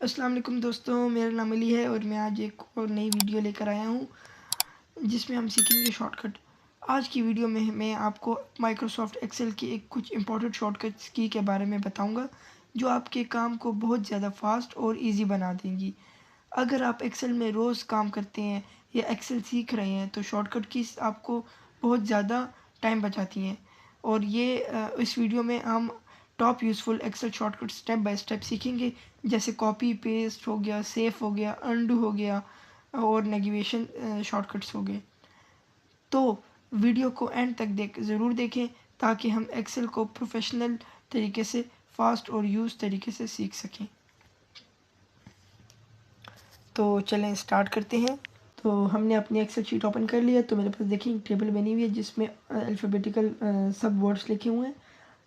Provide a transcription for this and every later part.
अस्सलाम वालेकुम दोस्तों, मेरा नाम अली है और मैं आज एक और नई वीडियो लेकर आया हूँ जिसमें हम सीखेंगे शॉर्टकट। आज की वीडियो में मैं आपको माइक्रोसॉफ्ट एक्सेल की कुछ इंपॉर्टेंट शॉर्टकट्स की के बारे में बताऊँगा जो आपके काम को बहुत ज़्यादा फास्ट और इजी बना देंगी। अगर आप एक्सेल में रोज़ काम करते हैं या एक्सेल सीख रहे हैं तो शॉर्टकट कीज़ आपको बहुत ज़्यादा टाइम बचाती हैं। और इस वीडियो में हम top useful Excel shortcut step by step सीखेंगे, जैसे कॉपी पेस्ट हो गया, सेव हो गया, अनडू हो गया और नेविगेशन शॉर्टकट्स हो गए। तो वीडियो को एंड तक ज़रूर देखें ताकि हम एक्सेल को प्रोफेशनल तरीके से फास्ट और यूज़ तरीके से सीख सकें। तो चलें स्टार्ट करते हैं। तो हमने अपनी एक्सेल शीट ओपन कर लिया। तो मेरे पास देखिए एक टेबल बनी हुई है जिसमें अल्फ़ाबेटिकल सब वर्ड्स लिखे हुए हैं।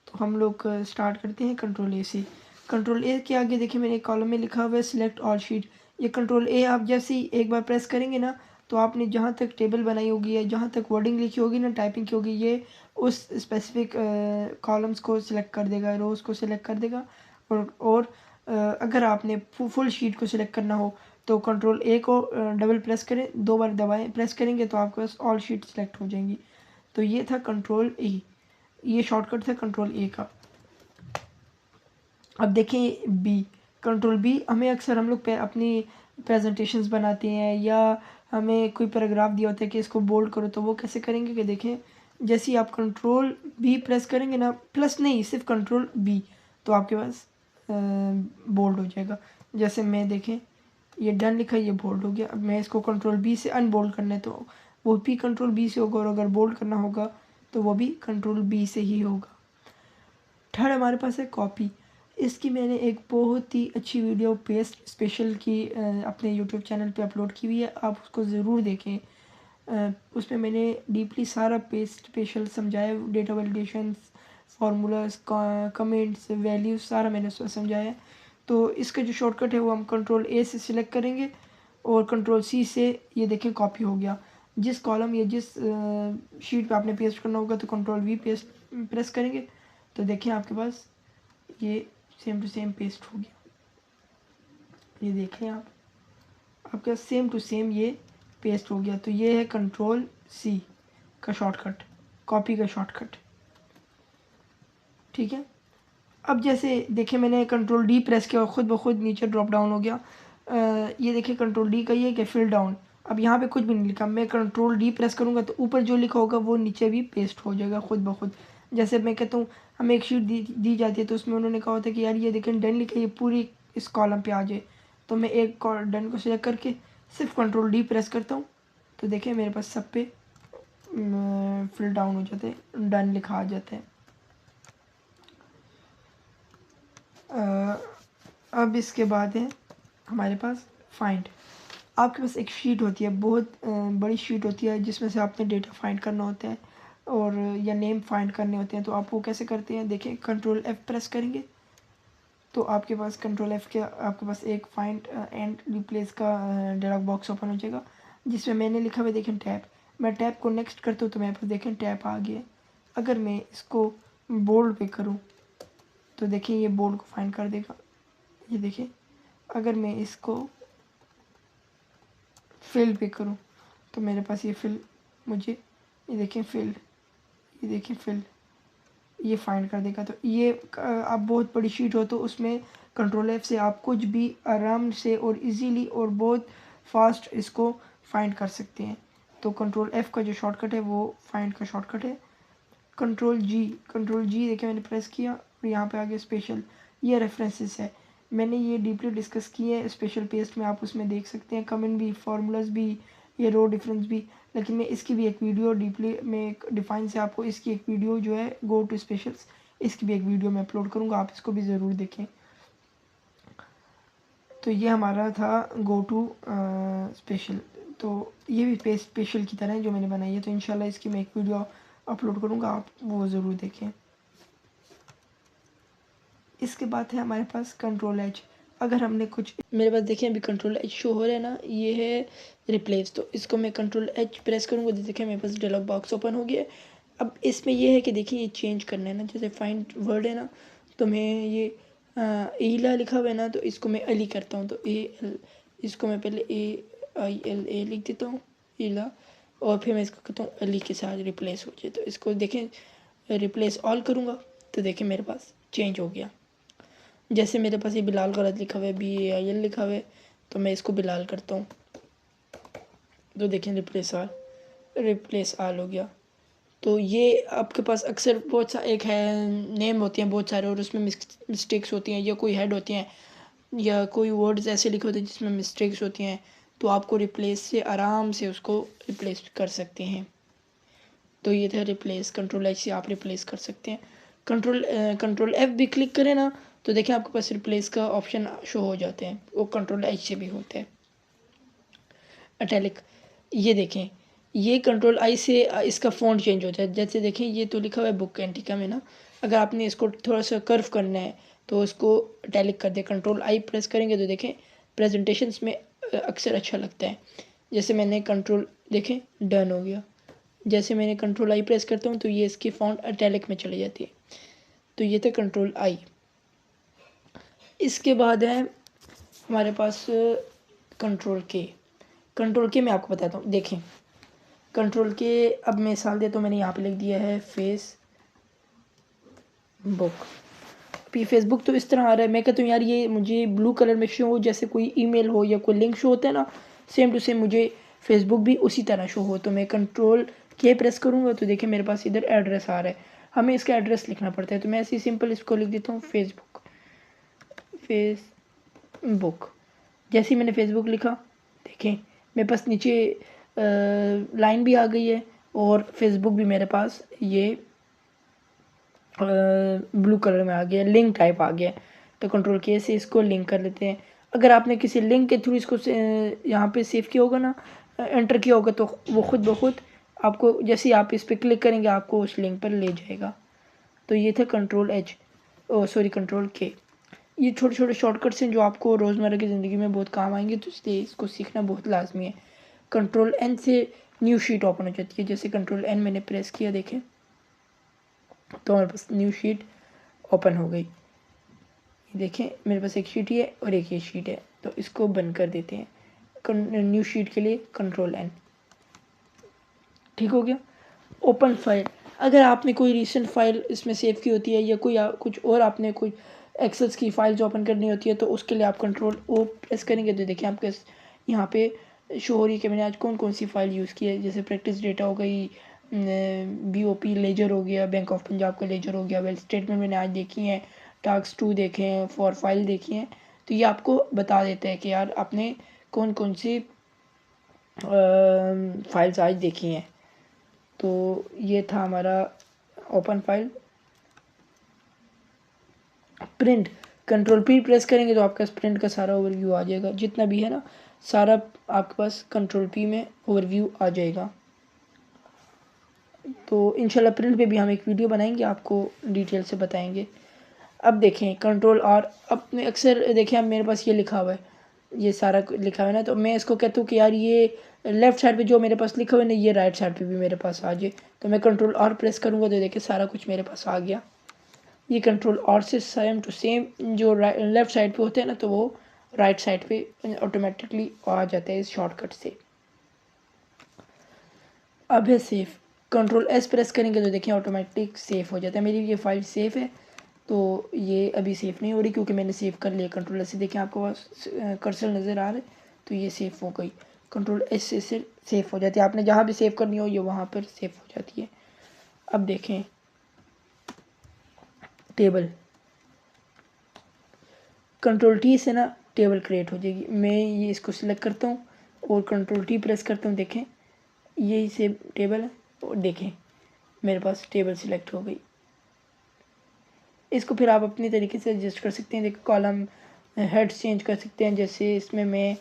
तो हम लोग स्टार्ट करते हैं कंट्रोल ए से। कंट्रोल ए के आगे देखिए मैंने एक कॉलम में लिखा हुआ है सिलेक्ट ऑल शीट। ये कंट्रोल ए आप जैसे ही एक बार प्रेस करेंगे ना, तो आपने जहाँ तक टेबल बनाई होगी या जहाँ तक वर्डिंग लिखी होगी ना, टाइपिंग की होगी, ये उस स्पेसिफिक कॉलम्स को सिलेक्ट कर देगा, रोज़ को सिलेक्ट कर देगा। अगर आपने फुल शीट को सिलेक्ट करना हो तो कंट्रोल ए को डबल प्रेस करें, 2 बार दबाएं, प्रेस करेंगे तो आपके पास ऑल शीट सिलेक्ट हो जाएंगी। तो ये था कंट्रोल ए, ये शॉर्टकट था कंट्रोल ए का। अब देखें बी, कंट्रोल बी हमें अक्सर हम लोग अपनी प्रेजेंटेशंस बनाते हैं या हमें कोई पैराग्राफ दिया होता है कि इसको बोल्ड करो, तो वो कैसे करेंगे कि देखें जैसे ही आप कंट्रोल बी प्रेस करेंगे ना, प्लस नहीं सिर्फ कंट्रोल बी, तो आपके पास बोल्ड हो जाएगा। जैसे मैं देखें ये डन लिखा है, ये बोल्ड हो गया। अब मैं इसको कंट्रोल बी से अनबोल्ड करना है तो वो भी कंट्रोल बी से होगा, और अगर बोल्ड करना होगा तो वो भी कंट्रोल बी से ही होगा। थर्ड हमारे पास है कॉपी। इसकी मैंने एक बहुत ही अच्छी वीडियो पेस्ट स्पेशल की अपने यूट्यूब चैनल पे अपलोड की हुई है, आप उसको ज़रूर देखें। उसमें मैंने डीपली सारा पेस्ट स्पेशल समझाया, data validation, formulas, comments, values, सारा मैंने उसमें समझाया है। तो इसका जो शॉर्टकट है वो हम कंट्रोल ए से सिलेक्ट करेंगे और कंट्रोल सी से ये देखें कॉपी हो गया। जिस कॉलम या जिस शीट पे आपने पेस्ट करना होगा तो कंट्रोल वी पेस्ट प्रेस करेंगे तो देखिए आपके पास ये सेम टू सेम पेस्ट हो गया। ये देखें आप, आपके पास सेम टू सेम ये पेस्ट हो गया। तो ये है कंट्रोल सी का शॉर्टकट, कॉपी का शॉर्टकट। ठीक है। अब जैसे देखिए मैंने कंट्रोल डी प्रेस किया और ख़ुद ब खुद नीचे ड्रॉप डाउन हो गया। ये देखिए कंट्रोल डी का ये कि फिल डाउन। अब यहाँ पे कुछ भी नहीं लिखा, मैं कंट्रोल डी प्रेस करूँगा तो ऊपर जो लिखा होगा वो नीचे भी पेस्ट हो जाएगा खुद ब खुद। जैसे मैं कहता हूँ हमें एक शीट दी जाती है तो उसमें उन्होंने कहा होता है कि यार ये देखें डन लिखा, ये पूरी इस कॉलम पे आ जाए। तो मैं एक डन को सिलेक्ट करके सिर्फ कंट्रोल डी प्रेस करता हूँ तो देखें मेरे पास सब पे फिल डाउन हो जाते हैं, डन लिखा आ जाता है। अब इसके बाद है हमारे पास फाइंड। आपके पास एक शीट होती है, बहुत बड़ी शीट होती है जिसमें से आपने डेटा फाइंड करना होता है और या नेम फाइंड करने होते हैं। तो आप वो कैसे करते हैं, देखिए कंट्रोल एफ प्रेस करेंगे तो आपके पास कंट्रोल एफ के आपके पास एक फाइंड एंड रिप्लेस का डायलॉग बॉक्स ओपन हो जाएगा जिसमें मैंने लिखा हुआ देखें टैब। मैं टैब को नेक्स्ट करता हूँ तो मेरे पास देखें टैब आ गया। अगर मैं इसको बोल्ड पे करूँ तो देखिए ये बोल्ड को फाइंड कर देगा। ये देखिए अगर मैं इसको फिल पे करूँ तो मेरे पास ये फिल मुझे ये देखें फिल, ये देखें फिल, ये फाइंड कर देगा। तो ये आप बहुत बड़ी शीट हो तो उसमें कंट्रोल एफ से आप कुछ भी आराम से और इजीली और बहुत फास्ट इसको फाइंड कर सकते हैं। तो कंट्रोल एफ का जो शॉर्टकट है वो फाइंड का शॉर्टकट है। कंट्रोल जी देखिए मैंने प्रेस किया और यहाँ पे आ गया स्पेशल, ये रेफरेंसेस है, मैंने ये डीपली डिस्कस किए हैं स्पेशल पेस्ट में, आप उसमें देख सकते हैं कमेंट भी, फार्मूलाज भी, ये रो डिफरेंस भी। लेकिन मैं इसकी भी एक वीडियो डीपली में एक डिफाइन से आपको इसकी एक वीडियो जो है गो टू स्पेशल्स, इसकी भी एक वीडियो मैं अपलोड करूँगा, आप इसको भी ज़रूर देखें। तो ये हमारा था गो टू स्पेशल। तो ये भी स्पेशल की तरह है जो मैंने बनाई है, तो इंशाल्लाह इसकी मैं एक वीडियो अपलोड करूँगा, आप वो ज़रूर देखें। इसके बाद है हमारे पास कंट्रोल एच। अगर हमने कुछ मेरे पास देखें अभी कंट्रोल एच शो हो रहा है ना, ये है रिप्लेस। तो इसको मैं कंट्रोल एच प्रेस करूँगा तो देखिए मेरे पास डायलॉग बॉक्स ओपन हो गया। अब इसमें ये है कि देखिए ये चेंज करना है ना, जैसे फाइंड वर्ड है ना, तो मैं ये ईला लिखा हुआ है ना, तो इसको मैं अली करता हूँ। तो इसको मैं पहले AILA लिख देता हूँ, ईला, और फिर मैं इसको कहता हूँ अली के साथ रिप्लेस हो जाए। तो इसको देखें, रिप्लेस ऑल करूँगा तो देखें मेरे पास चेंज हो गया। जैसे मेरे पास ये बिलाल गलत लिखा हुआ है, BAIL लिखा हुआ है, तो मैं इसको बिलाल करता हूँ तो देखें रिप्लेस ऑल हो गया। तो ये आपके पास अक्सर बहुत सा एक है नेम होते हैं बहुत सारे, और उसमें मिस्टेक्स होती हैं, या कोई हेड होती हैं, या कोई वर्ड्स ऐसे लिखे होते हैं जिसमें मिस्टेक्स होती हैं, तो आपको रिप्लेस से आराम से उसको रिप्लेस कर सकते हैं। तो ये था रिप्लेस, कंट्रोल H से आप रिप्लेस कर सकते हैं। कंट्रोल F भी क्लिक करें ना, तो देखें आपके पास रिप्लेस का ऑप्शन शो हो जाते हैं, वो कंट्रोल H से भी होते हैं। अटैलिक, ये देखें, ये कंट्रोल I से इसका फ़ॉन्ट चेंज होता है। जैसे देखें ये तो लिखा हुआ है बुक एंटिका में ना, अगर आपने इसको थोड़ा सा कर्व करना है तो उसको अटैलिक कर दे। कंट्रोल I प्रेस करेंगे तो देखें प्रेजेंटेशंस में अक्सर अच्छा लगता है। जैसे मैंने कंट्रोल देखें डन हो गया। जैसे मैंने कंट्रोल I प्रेस करता हूँ तो ये इसकी फ़ॉन्ट अटैलिक में चली जाती है। तो ये था कंट्रोल I। इसके बाद है हमारे पास कंट्रोल K मैं आपको बताता हूँ। देखें कंट्रोल K, अब मैं मिसाल देता हूँ, मैंने यहाँ पे लिख दिया है फेसबुक तो इस तरह आ रहा है। मैं कहता हूँ यार ये मुझे ब्लू कलर में शो हो, जैसे कोई ईमेल हो या कोई लिंक शो होता है ना, सेम टू सेम मुझे फेसबुक भी उसी तरह शो हो। तो मैं कंट्रोल K प्रेस करूँगा तो देखिए मेरे पास इधर एड्रेस आ रहा है। हमें इसका एड्रेस लिखना पड़ता है, तो मैं ऐसे सिंपल इसको लिख देता हूँ फेसबुक। जैसे ही मैंने फेसबुक लिखा, देखें मेरे पास नीचे लाइन भी आ गई है, और फेसबुक भी मेरे पास ये ब्लू कलर में आ गया, लिंक टाइप आ गया। तो कंट्रोल K से इसको लिंक कर लेते हैं। अगर आपने किसी लिंक के थ्रू इसको यहाँ पे सेव किया होगा ना, एंटर किया होगा, तो वो खुद ब खुद आपको जैसे ही आप इस पर क्लिक करेंगे आपको उस लिंक पर ले जाएगा। तो ये था कंट्रोल K। ये छोटे छोटे शॉर्टकट्स हैं जो आपको रोज़मर्रा की ज़िंदगी में बहुत काम आएंगे, तो इसलिए इसको सीखना बहुत लाजमी है। कंट्रोल N से न्यू शीट ओपन हो जाती है। जैसे कंट्रोल N मैंने प्रेस किया, देखें तो हमारे पास न्यू शीट ओपन हो गई। देखें मेरे पास एक शीट ही है और एक ये शीट है, तो इसको बंद कर देते हैं। न्यू शीट के लिए कंट्रोल N। ठीक हो गया। ओपन फाइल, अगर आपने कोई रिसेंट फाइल इसमें सेव की होती है, या कोई कुछ और आपने कोई एक्सेल्स की फाइल्स ओपन करनी होती है, तो उसके लिए आप कंट्रोल O प्रेस करेंगे तो देखिए आपके यहाँ पे शो हो रही है कि मैंने आज कौन कौन सी फ़ाइल यूज़ की है। जैसे प्रैक्टिस डेटा हो गई, BOP लेजर हो गया, बैंक ऑफ पंजाब का लेजर हो गया, वेल स्टेटमेंट मैंने आज देखी हैं, टास्क 2 देखे हैं, फॉर फाइल देखी हैं। तो ये आपको बता देता है कि यार आपने कौन कौन सी फाइल्स आज देखी हैं। तो ये था हमारा open file. Print, control P press करेंगे तो आपके पास प्रिंट का सारा ओवरव्यू आ जाएगा, जितना भी है ना सारा आपके पास कंट्रोल P में ओवरव्यू आ जाएगा। तो इंशाल्लाह प्रिंट पे भी हम एक वीडियो बनाएंगे, आपको डिटेल से बताएंगे। अब देखें कंट्रोल R, अपने अक्सर देखें अब मेरे पास ये लिखा हुआ है, ये सारा लिखा हुआ है ना, तो मैं इसको कहता हूँ कि यार ये लेफ़्ट साइड पे जो मेरे पास लिखा हुआ है ना, ये राइट साइड पे भी मेरे पास आ जाए। तो मैं कंट्रोल R प्रेस करूँगा तो देखिए सारा कुछ मेरे पास आ गया। ये कंट्रोल R से सेम टू सेम जो लेफ़्ट साइड पे होते हैं ना, तो वो राइट साइड पे ऑटोमेटिकली आ जाता है इस शॉर्टकट से। अब है सेव, कंट्रोल S प्रेस करेंगे तो देखिए ऑटोमेटिक सेव हो जाता है। मेरी ये फाइल सेव है, तो ये अभी सेव नहीं हो रही क्योंकि मैंने सेव कर लिया। कंट्रोल S से देखें आपको पास कर्सर नज़र आ रहा है, तो ये सेव हो गई। कंट्रोल S से सेव हो जाती है, आपने जहाँ भी सेव करनी हो ये वहाँ पर सेव हो जाती है। अब देखें टेबल, कंट्रोल T से ना टेबल क्रिएट हो जाएगी। मैं ये इसको सिलेक्ट करता हूँ और कंट्रोल T प्रेस करता हूँ, देखें यही सेम टेबल है, और देखें मेरे पास टेबल सिलेक्ट हो गई। इसको फिर आप अपनी तरीके से एडजस्ट कर सकते हैं। देखिए कॉलम हेड्स चेंज कर सकते हैं। जैसे इसमें मैं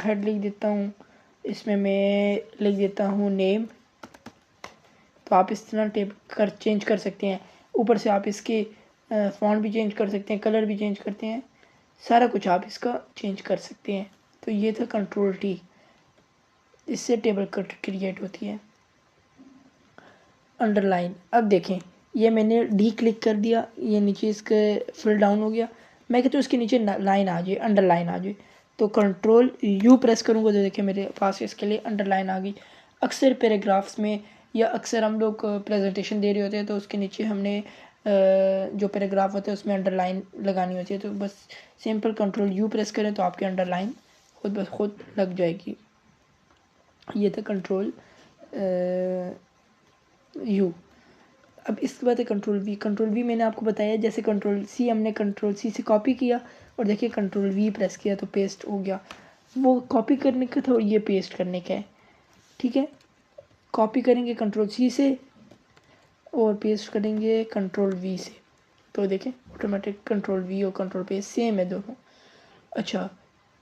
हेड लिख देता हूँ, इसमें मैं लिख देता हूँ नेम। तो आप इस तरह चेंज कर सकते हैं। ऊपर से आप इसके फॉन्ट भी चेंज कर सकते हैं, कलर भी चेंज करते हैं, सारा कुछ आप इसका चेंज कर सकते हैं। तो ये था कंट्रोल T, इससे टेबल कट क्रिएट होती है। अंडरलाइन, अब देखें ये मैंने डी क्लिक कर दिया, ये नीचे इसके फिल डाउन हो गया। मैं कहती हूँ इसके नीचे लाइन आ जाए, अंडरलाइन आ जाए, तो कंट्रोल यू प्रेस करूँगा तो देखिए मेरे पास इसके लिए अंडरलाइन आ गई। अक्सर पैराग्राफ्स में या अक्सर हम लोग प्रेजेंटेशन दे रहे होते हैं तो उसके नीचे हमने जो पैराग्राफ होता है उसमें अंडरलाइन लगानी होती है, तो बस सिंपल कंट्रोल यू प्रेस करें तो आपकी अंडरलाइन खुद ब खुद लग जाएगी। ये था कंट्रोल यू। अब इसके बाद है कंट्रोल वी। कंट्रोल वी मैंने आपको बताया, जैसे कंट्रोल सी हमने कंट्रोल सी से कॉपी किया और देखिए कंट्रोल वी प्रेस किया तो पेस्ट हो गया। वो कॉपी करने का था और ये पेस्ट करने का है, ठीक है। कॉपी करेंगे कंट्रोल सी से और पेस्ट करेंगे कंट्रोल वी से, तो देखें ऑटोमेटिक कंट्रोल वी और कंट्रोल पेस्ट सेम है दोनों। अच्छा,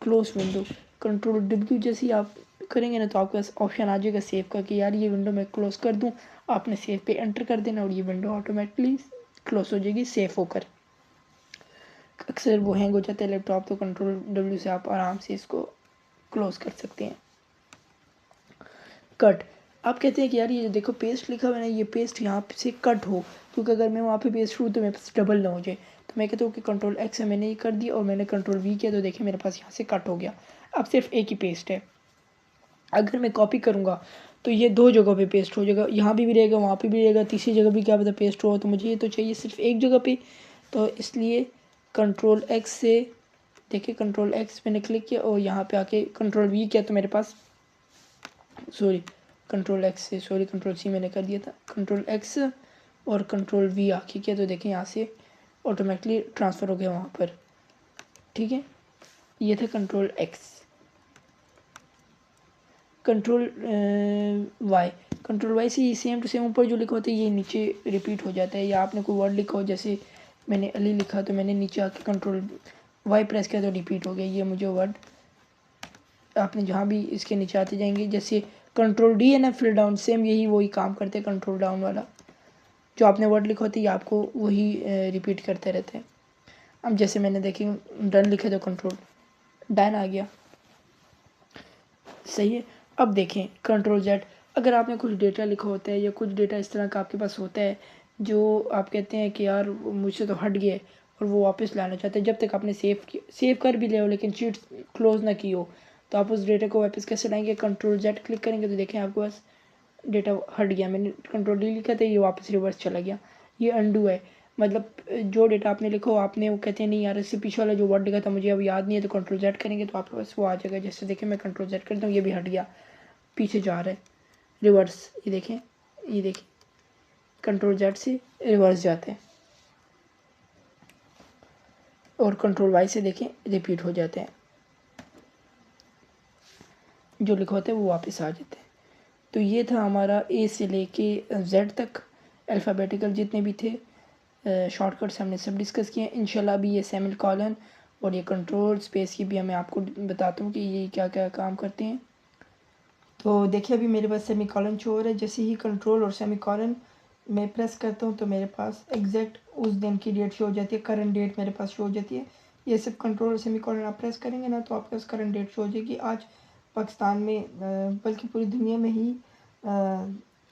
क्लोज विंडो, कंट्रोल डब्ल्यू जैसे आप करेंगे ना तो आपके पास ऑप्शन आ जाएगा सेव का कि यार ये विंडो मैं क्लोज कर दूं, आपने सेव पे एंटर कर देना और ये विंडो ऑटोमेटिकली क्लोज हो जाएगी सेव होकर। अक्सर वो हैंग हो जाता है लैपटॉप, तो कंट्रोल डब्ल्यू से आप आराम से इसको क्लोज कर सकते हैं। कट, आप कहते हैं कि यार ये देखो पेस्ट लिखा हुआ है ना, ये पेस्ट यहाँ से कट हो, क्योंकि अगर मैं वहाँ पे पेस्ट करूँ तो मेरे पास डबल ना हो जाए, तो मैं कहता हूँ कि कंट्रोल एक्स से मैंने ये कर दिया और मैंने कंट्रोल वी किया तो देखिए मेरे पास यहाँ से कट हो गया। अब सिर्फ एक ही पेस्ट है। अगर मैं कॉपी करूँगा तो ये दो जगहों पे पेस्ट हो जाएगा, यहाँ भी रहेगा वहाँ पे भी रहेगा, तीसरी जगह भी क्या पता पेस्ट हो, तो मुझे ये तो चाहिए सिर्फ एक जगह पे, तो इसलिए कंट्रोल एक्स से देखिए कंट्रोल एक्स मैंने क्लिक किया और यहाँ पे आके कंट्रोल वी किया तो मेरे पास कंट्रोल एक्स से कंट्रोल सी मैंने कर दिया था, कंट्रोल एक्स और कंट्रोल वी आके किया तो देखें यहाँ से ऑटोमेटिकली ट्रांसफ़र हो गया वहाँ पर, ठीक है। ये था control X. Control Y, control Y से सेम टू सेम ऊपर जो लिखा होता है ये नीचे रिपीट हो जाता है, या आपने कोई वर्ड लिखा हो जैसे मैंने अली लिखा तो मैंने नीचे आके कंट्रोल वाई प्रेस किया तो रिपीट हो गया ये मुझे वर्ड। आपने जहाँ भी इसके नीचे आते जाएंगे, जैसे कंट्रोल डी है ना फिल डाउन, सेम यही वही काम करते हैं, कंट्रोल डाउन वाला जो आपने वर्ड लिखा होता है ये आपको वही रिपीट करते रहते हैं। अब जैसे मैंने देखी डन लिखे तो कंट्रोल डन आ गया, सही है। अब देखें कंट्रोल जेड, अगर आपने कुछ डेटा लिखा होता है या कुछ डेटा इस तरह का आपके पास होता है जो आप कहते हैं कि यार मुझसे तो हट गया और वो वापस लाना चाहते हैं, जब तक आपने सेव कर भी लिया हो लेकिन शीट क्लोज ना की हो तो आप उस डेटा को वापस कैसे लाएंगे। कंट्रोल जेड क्लिक करेंगे तो देखें आपके पास डेटा हट गया, मैंने कंट्रोल डी लिखा था ये वापस रिवर्स चला गया, ये अंडू है। मतलब जो डेटा आपने लिखा हो आपने वो कहते हैं नहीं यार इससे पीछे वाला जो वर्ड लिखा था मुझे अब याद नहीं है, तो कंट्रोल जेड करेंगे तो आपके पास वो आ जाएगा। जैसे देखें मैं कंट्रोल जेड करता हूँ ये भी हट गया, पीछे जा रहा है रिवर्स, ये देखें ये देखें कंट्रोल जेड से रिवर्स जाते हैं और कंट्रोल वाई से देखें रिपीट हो जाते हैं, जो लिखा होता है वो वापस आ जाते हैं। तो ये था हमारा ए से लेके जेड तक अल्फ़ाबेटिकल जितने भी थे शॉर्टकट्स हमने सब डिस्कस किए। इंशाल्लाह भी ये सेमी कॉलन और ये कंट्रोल स्पेस की भी मैं आपको बताता हूँ कि ये क्या क्या काम करते हैं। तो देखिए अभी मेरे पास सेमी कॉलन शो हो रहा है, जैसे ही कंट्रोल और सेमी कॉलन मैं प्रेस करता हूँ तो मेरे पास एग्जैक्ट उस दिन की डेट शो हो जाती है, करंट डेट मेरे पास शो हो जाती है। ये सब कंट्रोल और सेमी कॉलन आप प्रेस करेंगे ना तो आपके पास करंट डेट शो हो जाएगी। आज पाकिस्तान में बल्कि पूरी दुनिया में ही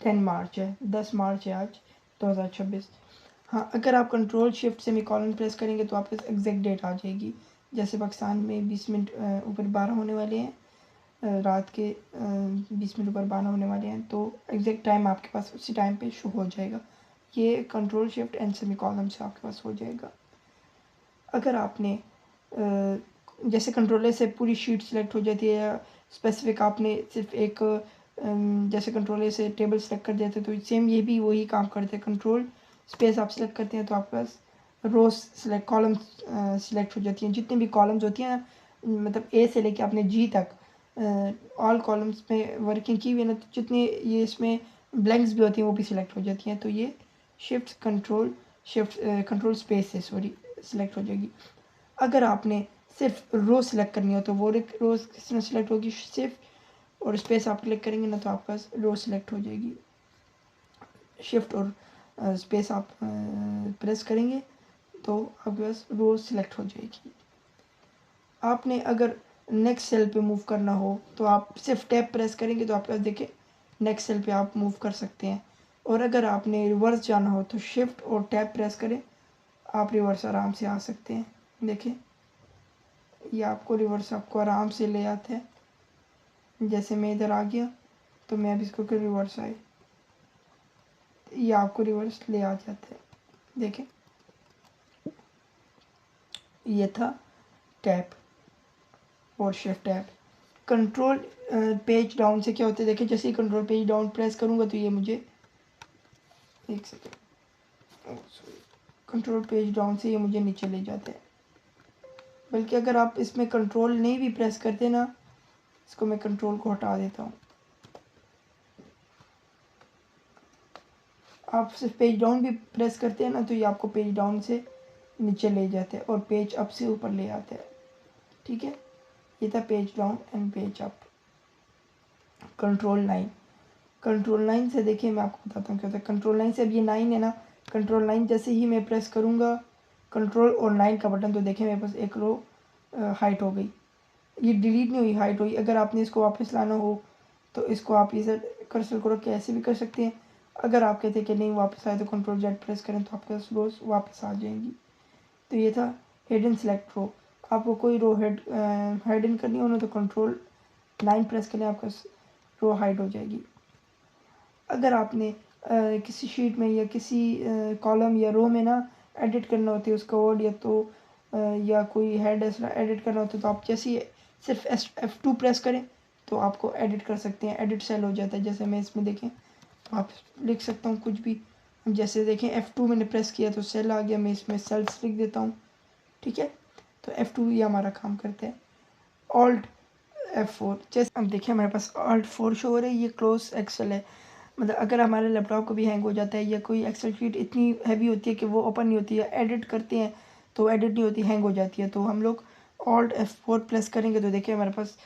10 मार्च है, 10 मार्च है आज 2026। हाँ, अगर आप control shift semi colon press करेंगे तो आपके पास एग्जैक्ट डेट आ जाएगी। जैसे पाकिस्तान में 20 मिनट ऊपर 12 होने वाले हैं, रात के 20 मिनट ऊपर 12 होने वाले हैं, तो एग्जैक्ट टाइम आपके पास उसी टाइम पे शो हो जाएगा। ये control shift and semi column से आपके पास हो जाएगा। अगर आपने जैसे कंट्रोलर से पूरी शीट सेलेक्ट हो जाती है या स्पेसिफिक आपने सिर्फ एक जैसे कंट्रोलर से टेबल सेलेक्ट कर देते तो सेम ये भी वही काम करते हैं। कंट्रोल स्पेस आप सेलेक्ट करते हैं तो आपके पास रोज सेलेक्ट कॉलम सेलेक्ट हो जाती हैं, जितनी भी कॉलम्स होती हैं मतलब ए से लेके आपने जी तक ऑल कॉलम्स में वर्किंग की हुई है ना, तो जितने ये इसमें ब्लैंक्स भी होती हैं वो भी सिलेक्ट हो जाती हैं। तो ये शिफ्ट कंट्रोल स्पेस से सिलेक्ट हो जाएगी। अगर आपने सिर्फ रो सेलेक्ट करनी हो तो वो रोज किस तरह सेलेक्ट होगी, सिर्फ और स्पेस आप क्लिक करेंगे ना तो आपके पास रो सेलेक्ट हो जाएगी। शिफ्ट और स्पेस आप प्रेस करेंगे तो आपके पास रो सेलेक्ट हो जाएगी। आपने अगर नेक्स्ट सेल पे मूव करना हो तो आप सिर्फ टैब प्रेस करेंगे तो आपके पास देखिए नेक्स्ट सेल पे आप मूव कर सकते हैं। और अगर आपने रिवर्स जाना हो तो शिफ्ट और टैब प्रेस करें, आप रिवर्स आराम से आ सकते हैं। देखें ये आपको रिवर्स आपको आराम से ले आता है। जैसे मैं इधर आ गया तो मैं अब इसको रिवर्स आए, ये आपको रिवर्स ले आ जाता है। देखें ये था टैब और shift tab. Control page down से क्या होता है, देखिए जैसे ही कंट्रोल पेज डाउन प्रेस करूँगा तो ये मुझे एक सेकेंड कंट्रोल पेज डाउन से ये मुझे नीचे ले जाते हैं। बल्कि अगर आप इसमें कंट्रोल नहीं भी प्रेस करते ना, इसको मैं कंट्रोल को हटा देता हूँ, आप सिर्फ पेज डाउन भी प्रेस करते हैं ना तो ये आपको पेज डाउन से नीचे ले जाते हैं और पेज अप से ऊपर ले आते हैं। ठीक है, ये था page down and page up. Control 9 से देखिए मैं आपको बताता हूँ क्या होता है। कंट्रोल 9 से अब ये 9 है ना, कंट्रोल 9 जैसे ही मैं प्रेस करूँगा कंट्रोल और 9 का बटन, तो देखिए मेरे पास एक रो हाइट हो गई। ये डिलीट नहीं हुई, हाइट हुई। अगर आपने इसको वापस लाना हो तो इसको आप इसे कर्सर को रख के ऐसे भी कर सकते हैं। अगर आप कहते हैं कि नहीं वापस आए तो कंट्रोल जेड प्रेस करें तो आपके पास रोज वापस आ जाएंगी। तो ये था हिडन सेलेक्ट रो। आपको कोई रो हिडन करनी हो ना तो कंट्रोल 9 प्रेस करें, आपका रो हाइड हो जाएगी। अगर आपने किसी शीट में या किसी कॉलम या रो में ना एडिट करना होती है उसका वर्ड या कोई हेड ऐसा एडिट करना होता है तो आप जैसे ही सिर्फ F2 प्रेस करें तो आपको एडिट कर सकते हैं। एडिट सेल हो जाता है। जैसे मैं इसमें देखें तो आप लिख सकता हूँ कुछ भी। जैसे देखें F2 मैंने प्रेस किया तो सेल आ गया, मैं इसमें सेल्स लिख देता हूँ। ठीक है, तो F2 ये हमारा काम करता है। Alt F4 जैसे अब देखिए हमारे पास Alt 4 शो हो रहा है, ये क्लोज एक्सेल है। मतलब अगर हमारे लैपटॉप को भी हैंग हो जाता है या कोई एक्सेल शीट इतनी हैवी होती है कि वो ओपन नहीं होती है, एडिट करते हैं तो एडिट नहीं होती, हैंग हो जाती है, तो हम लोग Alt F4 प्रेस करेंगे तो देखिए हमारे पास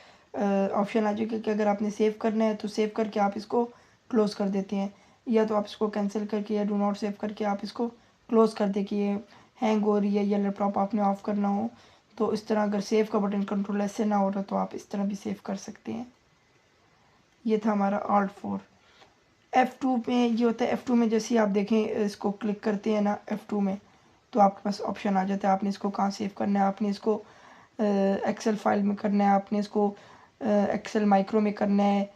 ऑप्शन आ जाएगा कि अगर आपने सेव करना है तो सेव करके आप इसको क्लोज़ कर देते हैं, या तो आप इसको कैंसिल करके या डू नॉट सेव करके आप इसको क्लोज़ कर दे कि ये हैंग हो रही है या लैपटॉप आपने ऑफ़ करना हो। तो इस तरह अगर सेव का बटन कंट्रोल ऐसे ना हो रहा तो आप इस तरह भी सेव कर सकते हैं। ये था हमारा Alt 4। F2 में ये होता है, F2 में जैसे आप देखें इसको क्लिक करते हैं ना F2 में तो आपके पास ऑप्शन आ जाता है आपने इसको कहाँ सेव करना है। आपने इसको एक्सेल फाइल में करना है, आपने इसको एक्सेल माइक्रो में करना है,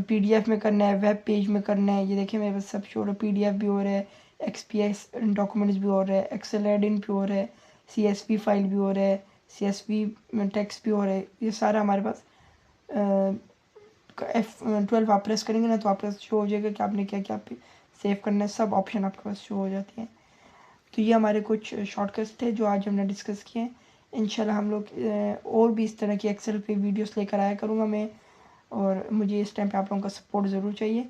PDF में करना है, वेब पेज में करना है। ये देखिए मेरे पास सब शो हो रहा है, PDF भी हो रहा है, XPS डॉक्यूमेंट्स भी हो रहा है, एक्सेल एड इन भी हो रहा है, CSV फाइल भी हो रहा है, CSV टेक्स्ट भी हो रहा है। ये सारा हमारे पास F12 आप प्रेस करेंगे ना तो आपके पास शो हो जाएगा कि आपने क्या क्या सेव करना है, सब ऑप्शन आपके पास शो हो जाती हैं। तो ये हमारे कुछ शॉर्टकट्स थे जो आज हमने डिस्कस किए हैं। इंशाल्लाह हम लोग और भी इस तरह की एक्सेल पे वीडियोस लेकर आया करूँगा मैं, और मुझे इस टाइम पे आप लोगों का सपोर्ट ज़रूर चाहिए।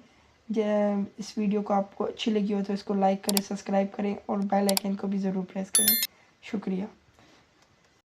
इस वीडियो को आपको अच्छी लगी हो तो इसको लाइक करें, सब्सक्राइब करें और बेल आइकन को भी ज़रूर प्रेस करें। शुक्रिया।